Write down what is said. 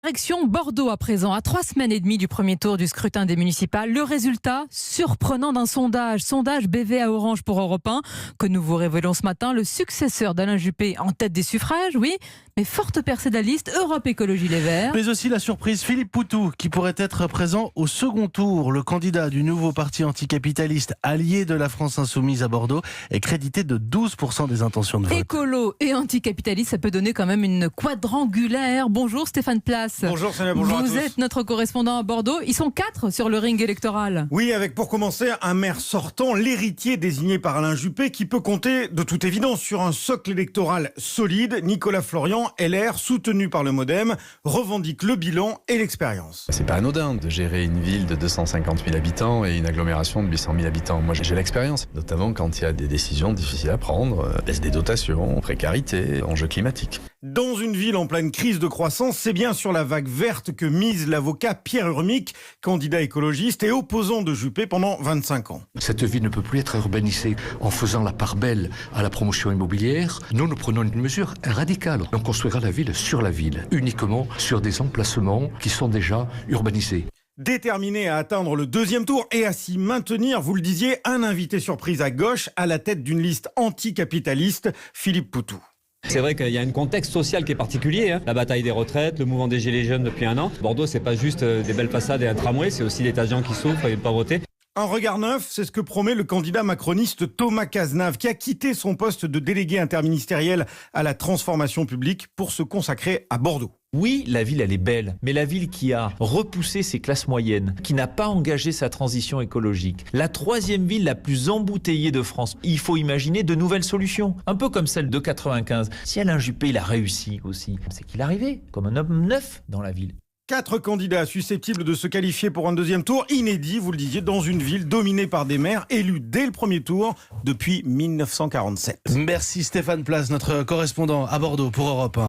Direction Bordeaux à présent, à 3 semaines et demie du premier tour du scrutin des municipales. Le résultat surprenant d'un sondage BVA Orange pour Europe 1 que nous vous révélons ce matin. Le successeur d'Alain Juppé en tête des suffrages, oui, mais forte percée de la liste Europe Écologie Les Verts. Mais aussi la surprise Philippe Poutou qui pourrait être présent au second tour. Le candidat du nouveau parti anticapitaliste allié de la France Insoumise à Bordeaux est crédité de 12% des intentions de vote. Écolo et anticapitaliste, ça peut donner quand même une quadrangulaire. Bonjour Stéphane Place. Bonjour Sonia, bonjour à tous. Vous êtes notre correspondant à Bordeaux. Ils sont 4 sur le ring électoral. Oui, avec pour commencer un maire sortant, l'héritier désigné par Alain Juppé, qui peut compter de toute évidence sur un socle électoral solide. Nicolas Florian, LR, soutenu par le MoDem, revendique le bilan et l'expérience. C'est pas anodin de gérer une ville de 250 000 habitants et une agglomération de 800 000 habitants. Moi j'ai l'expérience, notamment quand il y a des décisions difficiles à prendre, baisse des dotations, précarité, enjeux climatiques. Dans une ville en pleine crise de croissance, c'est bien sur la vague verte que mise l'avocat Pierre Urmic, candidat écologiste et opposant de Juppé pendant 25 ans. Cette ville ne peut plus être urbanisée en faisant la part belle à la promotion immobilière. Nous prenons une mesure radicale. On construira la ville, uniquement sur des emplacements qui sont déjà urbanisés. Déterminé à atteindre le deuxième tour et à s'y maintenir, vous le disiez, un invité surprise à gauche à la tête d'une liste anticapitaliste, Philippe Poutou. C'est vrai qu'il y a un contexte social qui est particulier, La bataille des retraites, le mouvement des Gilets jaunes depuis un an. Bordeaux, c'est pas juste des belles façades et un tramway, c'est aussi des tas de gens qui souffrent et une pauvreté. Un regard neuf, c'est ce que promet le candidat macroniste Thomas Cazenave, qui a quitté son poste de délégué interministériel à la transformation publique pour se consacrer à Bordeaux. Oui, la ville, elle est belle, mais la ville qui a repoussé ses classes moyennes, qui n'a pas engagé sa transition écologique, la troisième ville la plus embouteillée de France. Il faut imaginer de nouvelles solutions, un peu comme celle de 95. Si Alain Juppé, il a réussi aussi, c'est qu'il est arrivé comme un homme neuf dans la ville. 4 candidats susceptibles de se qualifier pour un deuxième tour, inédit, vous le disiez, dans une ville dominée par des maires élus dès le premier tour depuis 1947. Merci Stéphane Place, notre correspondant à Bordeaux pour Europe 1.